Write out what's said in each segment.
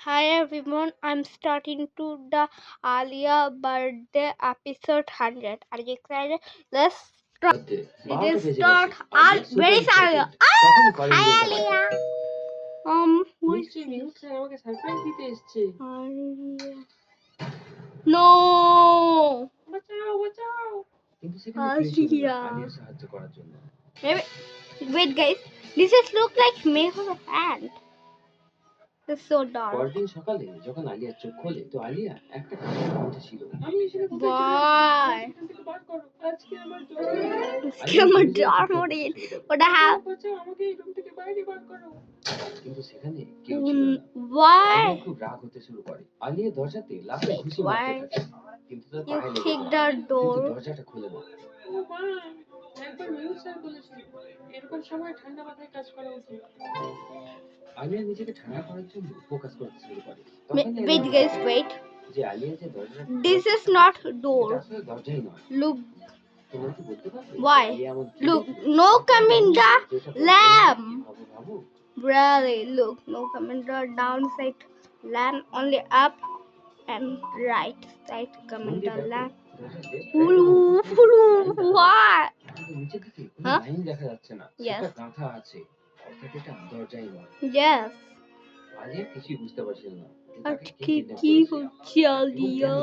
Hi everyone, I'm starting to the Alia birthday episode 100. Are you excited? Let's start. It is start. Where is Alia? Hi Alia. Who is আমাকে surprise দিতে এসেছে। Alia? No. বাঁচাও। কিন্তু সেখানে কেউ ছিল না আলিয়ার সাহায্য করার জন্য। Maybe. Wait guys, this is look like Mehu's hand. It's so dark. পরদিন সকালে যখন আলিয়া চোখ খোলে তো আলিয়া একটা কান্নার কণ্ঠে ছিল। আমি এসে Why? বার করো। আজকে আমার জ্বর। আজকে আমার জ্বর মরে ওটা হ্যাঁ বাঁচাও আমাকে এই রুম থেকে বাইরে বার করো। কিন্তু সেখানে কেউ ছিল না। Why? আলিয়া খুব রাগ হতে শুরু করে। আলিয়া দরজাতে লাফে ঘুষি মারতে থাকে। কিন্তু তার You পায়ে লেগে kick যায়। the কিন্তু door. দরজাটা খুলে না। ও মা, একবার মিউট স্যার বলেছিল এরকম সময় ঠান্ডা মাথায় কাজ করা উচিত। আলিয়া নিজেকে ঠান্ডা করার জন্য ফোকাস করতে শুরু করে। Wait guys, wait. যে আলিয়া যে দরজাটা This is not door. আসলে দরজাই নয়। Look. তোমরা কি বলতে পারবে? Why? Look, no come in the lamp. ভাবো Really, look, no come in the downside lamp, only up and right side come in the lamp. What? নিচে থেকে কোনো Huh? লাইন দেখা যাচ্ছে না। Yes. সেটা গাঁথা আছে। অর্থাৎ এটা দরজাই নয়। Yes. আলিয়া কিছুই বুঝতে পারছিল না। আজকে কি হচ্ছে আলিয়া?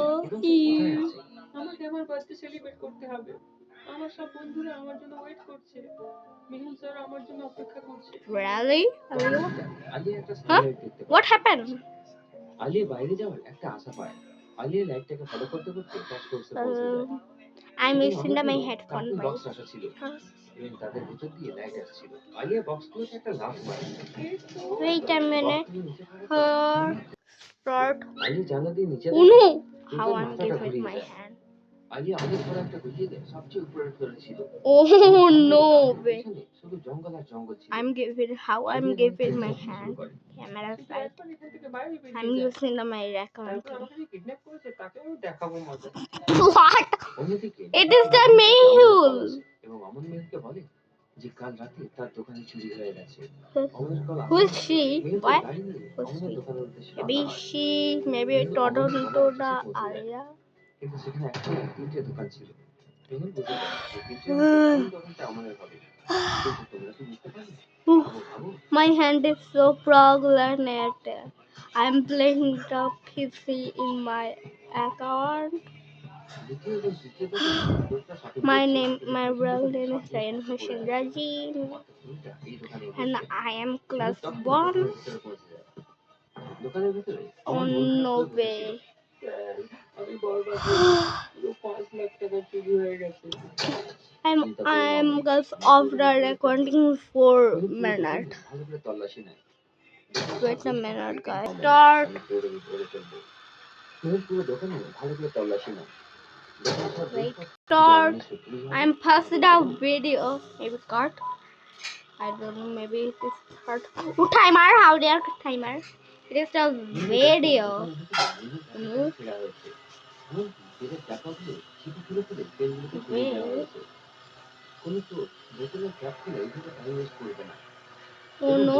আমাকে আমার বার্থডে সেলিব্রেট করতে হবে। আমার সব বন্ধুরা আমার জন্য ওয়েট করছে। মিহুল স্যার আমার জন্য অপেক্ষা করছে। Really? Alia? আলিয়া একটা Huh? সানলাইট দেখতে পায়। What happened? আলিয়া বাইরে যাওয়ার একটা আশা পায়। আলিয়া লাইটটাকে ফলো করতে করতে টাচ করতে পৌঁছে যায়। I'm using my headphone. Box রাখা ছিল এবং তাদের ভিতর দিয়ে লাইট আসছিল। আলিয়া বক্সগুলোতে একটা লাফ মারে। Wait a minute. Start. Alia জানলা দিয়ে নিচে Oh no! দেখে How I'm মাথাটা giving ঘুরিয়ে my যায়। hand. আলিয়া অনেক বড় একটা গুলিয়ে দেয় সবচেয়ে উপরের ফ্লোরে ছিল। Oh no way. শুধু জঙ্গল আর জঙ্গল ছিল। I'm giving my hand. Camera side. I'm using my account. আমাকে কিডন্যাপ করেছে তাকে আমি দেখাবো মজা। What? অন্যদিকে It is the Mehul. এবং অমন মেহুলকে বলে যে কাল রাতে তার দোকানে চুরি হয়ে গেছে। Who's she? What? Who's অমনের she? দোকানের উদ্দেশ্যে Maybe Toronto the Alia. কিন্তু সেখানে একসাথে তিনটে দোকান ছিল। মেহুল বুঝে যায় যে তিনটে দোকানটা অমনের হবে। কিন্তু তোমরা কি বুঝতে পারলে? ভাবো My hand is so pregnant. I'm playing the PC in my account. My real name is Ryan Hussein Rajin, and I am class 1. Oh no way. I'm just after recording 4 minutes. Wait a minute guys. Start. Wait. Start. I'm passing out video. Maybe cut. I don't know. Maybe it is start. Oh, timer. How dare timer? It is the video. Oh no.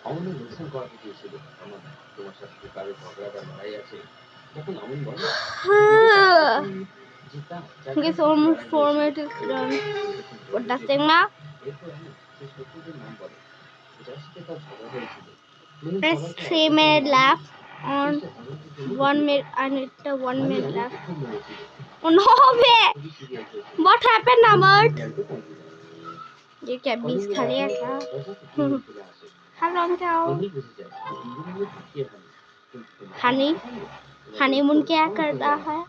অমনের লোকসান করাতে চেয়েছিল। তোমার সাথে কারো ঝগড়া বা লড়াই আছে তখন অমন বলে Guess almost 4 minutes is done. What does it now? Press 3 minutes left on 1 minute. I need the 1 minute left. Oh no way! What happened, Amar? ये क्या 20 खा लिया क्या? Hello जाओ. हनीमून क्या करता है?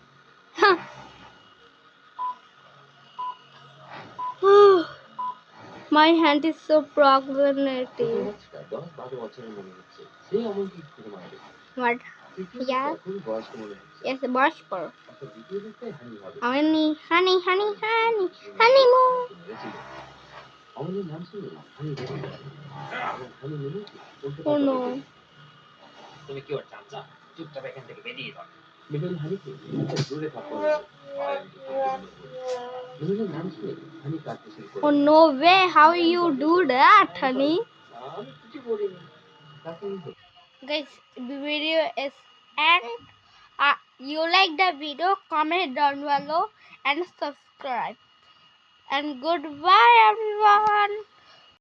My hand is so problematic. What? Yeah. Yes, brush for. Honeymoon. Oh no. Oh no way! How you do that, honey? Guys, the video is end. You like the video, comment down below and subscribe. And goodbye everyone.